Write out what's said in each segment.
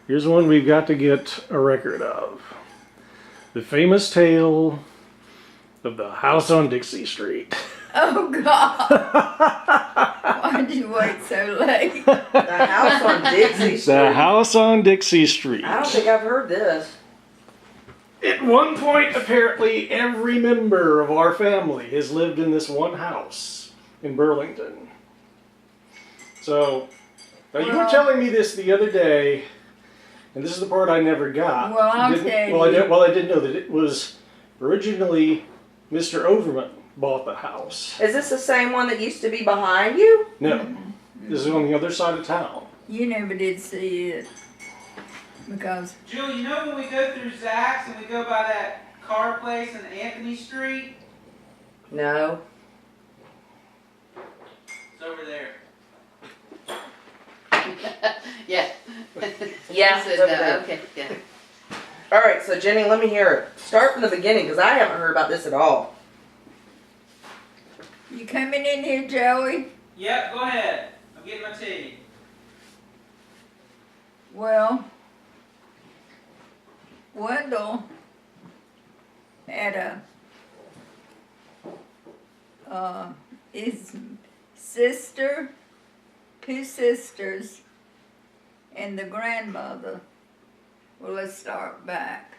Here's one we've got to get a record of. The famous tale of the house on Dixie Street. Oh, God. Why'd you wait so late? The house on Dixie Street. The house on Dixie Street. I don't think I've heard this. At one point, apparently, every member of our family has lived in this one house in Burlington. So, now you were telling me this the other day, and this is the part I never got. Well, I'll tell you. Well, I didn't know that it was originally Mr. Overman bought the house. Is this the same one that used to be behind you? No, this is on the other side of town. You never did see it. Because... Jill, you know when we go through Zach's and we go by that car place in Anthony Street? No. It's over there. Yeah. Yeah, Said it's over no. there. Okay, yeah. All right, so Jenny, let me hear it. Start from the beginning, because I haven't heard about this at all. You coming in here, Joey? Yep, go ahead. I'm getting my tea. Well, Wendell had his sister, two sisters, and the grandmother. Well, let's start back.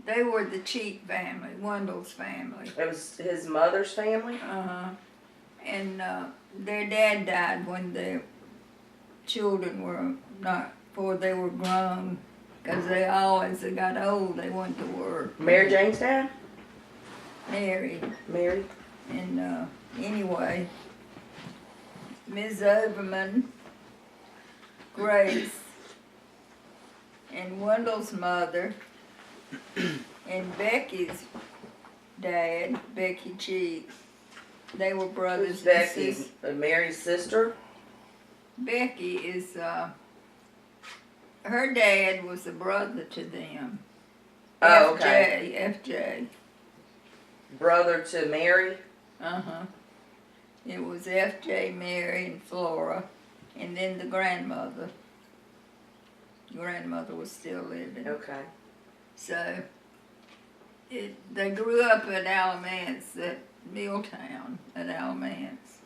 They were the Cheek family, Wendell's family. It was his mother's family? And their dad died when their children were before they were grown. Because they always, they got old, they went to work. Mary Jane's dad? Married. Mary? And anyway, Ms. Overman, Grace, and Wendell's mother, and Becky's dad, Becky Cheek, they were brothers Who's and Becky? sisters. Mary's sister? Becky is, her dad was a brother to them. Oh, okay. FJ. Brother to Mary? It was FJ, Mary, and Flora, and then the grandmother. Grandmother was still living. Okay. So, they grew up at Alamance, at Milltown at Alamance.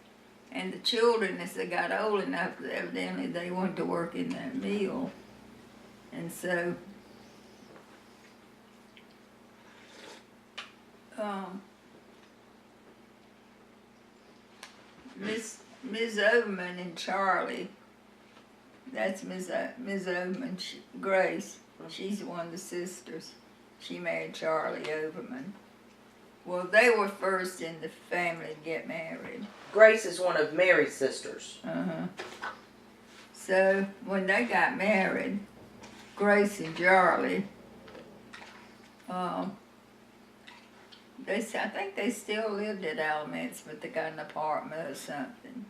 And the children, as they got old enough, evidently they wanted to work in that mill. And so, Ms. Overman and Charlie, that's Ms. Overman, Grace, she's one of the sisters. She married Charlie Overman. Well, they were first in the family to get married. Grace is one of Mary's sisters. So, when they got married, Grace and Charlie, I think they still lived at Alamance, but they got an apartment or something.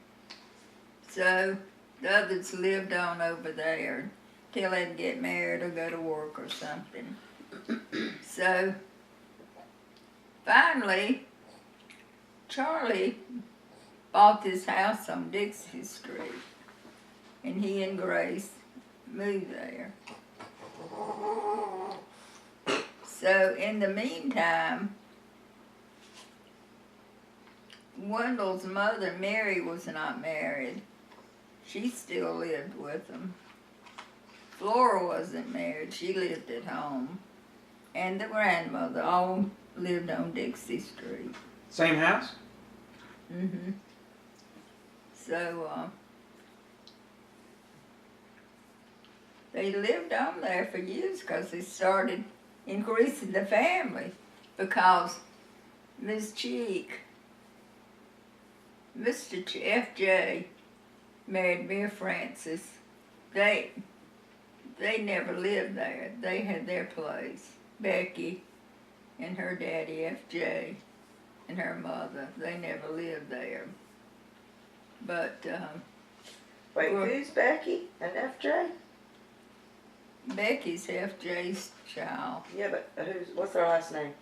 So, the others lived on over there till they'd get married or go to work or something. So, finally, Charlie bought this house on Dixie Street, and he and Grace moved there. So, in the meantime, Wendell's mother, Mary, was not married. She still lived with them. Flora wasn't married. She lived at home. And the grandmother all lived on Dixie Street. Same house? So, they lived on there for years because they started increasing the family because Miss Cheek, Mr. F.J. married Mayor Francis. They never lived there. They had their place. Becky and her daddy, F.J., and her mother, they never lived there. But, Wait, who's Becky and FJ? Becky's F.J.'s child. Yeah, but what's her last name?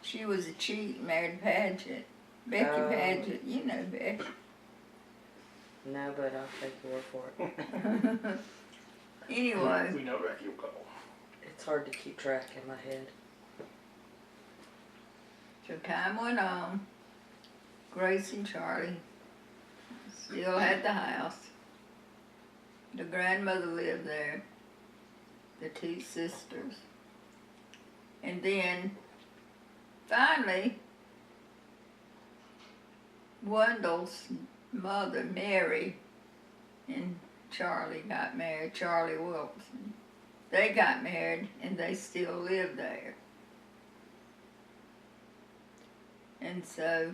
She was a cheat, married Paget. Becky Paget, you know Becky. No, but I'll take your word for it. Anyway, We know Becky will go. It's hard to keep track in my head. so time went on. Grace and Charlie still had the house. The grandmother lived there. The two sisters. And then, finally, Wendell's mother, Mary, and Charlie got married, Charlie Wilson. They got married and they still live there. And so,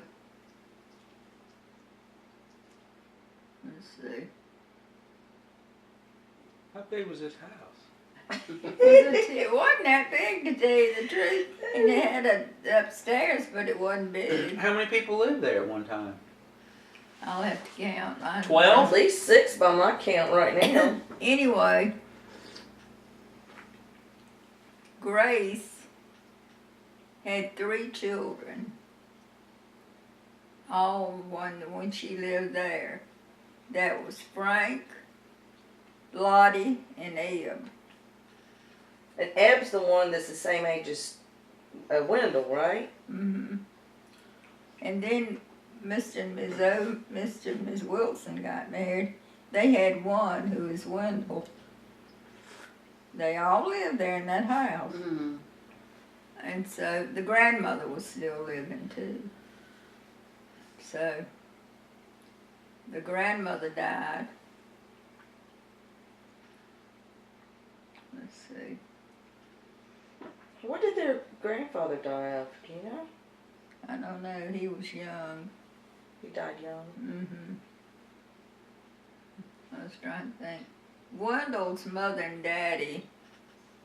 let's see. How big was this house? It wasn't that big, to tell you the truth. And it had a upstairs, but it wasn't big. How many people lived there at one time? I'll have to count. 12? At least 6 by my count right now. Anyway, Grace had 3 children. All when she lived there. That was Frank, Lottie, and Eb. And Eb's the one that's the same age as Wendell, right? Mm-hmm. And then Mr. and Ms. Wilson got married. They had one who was Wendell. They all lived there in that house. Mm-hmm. And so the grandmother was still living too. So the grandmother died. Let's see. What did their grandfather die of? Do you know? I don't know. He was young. He died young. Mm-hmm. I was trying to think. Wendell's mother and daddy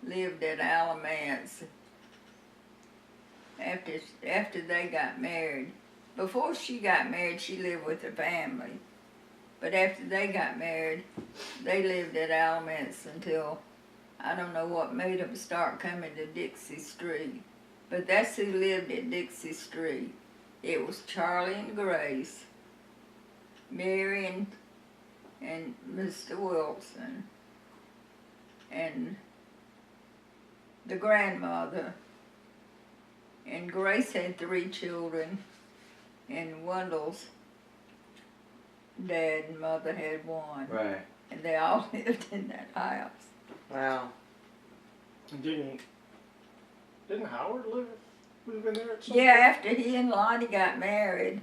lived at Alamance after they got married. Before she got married, she lived with her family. But after they got married, they lived at Alamance until, I don't know what made them start coming to Dixie Street. But that's who lived at Dixie Street. It was Charlie and Grace, Mary and Mr. Wilson, and the grandmother. And Grace had 3 children, and Wendell's dad and mother had 1. Right. And they all lived in that house. Wow. Didn't Howard move in there at some Yeah, after he and Lottie got married,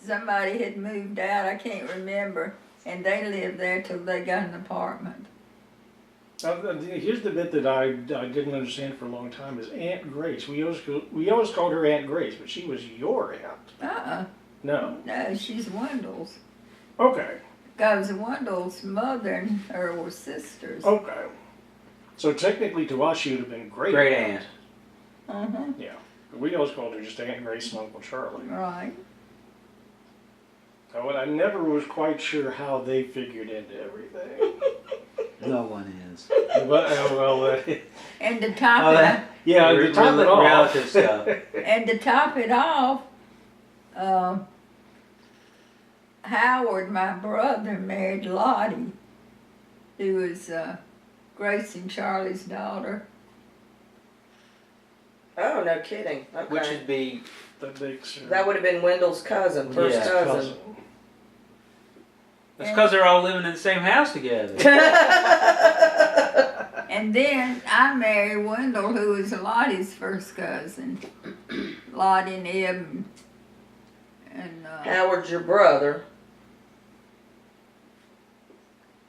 somebody had moved out, I can't remember, and they lived there till they got an apartment. Here's the bit that I didn't understand for a long time is Aunt Grace. We always called her Aunt Grace, but she was your aunt. No. No, she's Wendell's. Okay. Because Wendell's mother and her were sisters. Okay. So technically to us she would have been great. Great aunt. Uh-huh. Yeah. But we always called her just Aunt Grace and Uncle Charlie. Right. So I never was quite sure how they figured into everything. No one is. And to top Oh, it that- Yeah, to top it off. Relative stuff. and to top it off, Howard, my brother, married Lottie, who was Grace and Charlie's daughter. Oh, no kidding. Okay. Which would be That would have been Wendell's cousin, first Yeah, cousin. that's because they're all living in the same house together. And then I married Wendell, who was Lottie's first cousin. Lottie and Eb and Howard's your brother.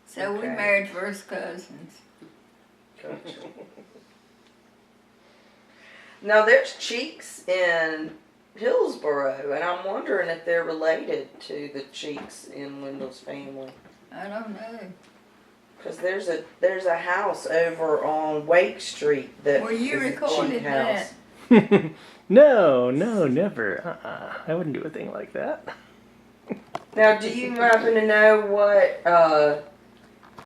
so we Okay. married first cousins. Gotcha. Now there's Cheeks in Hillsboro, and I'm wondering if they're related to the Cheeks in Wendell's family. I don't know. Because there's a house over on Wake Street that Well, you is a recorded Cheek house. that. No, never. I wouldn't do a thing like that. Now, do you happen to know what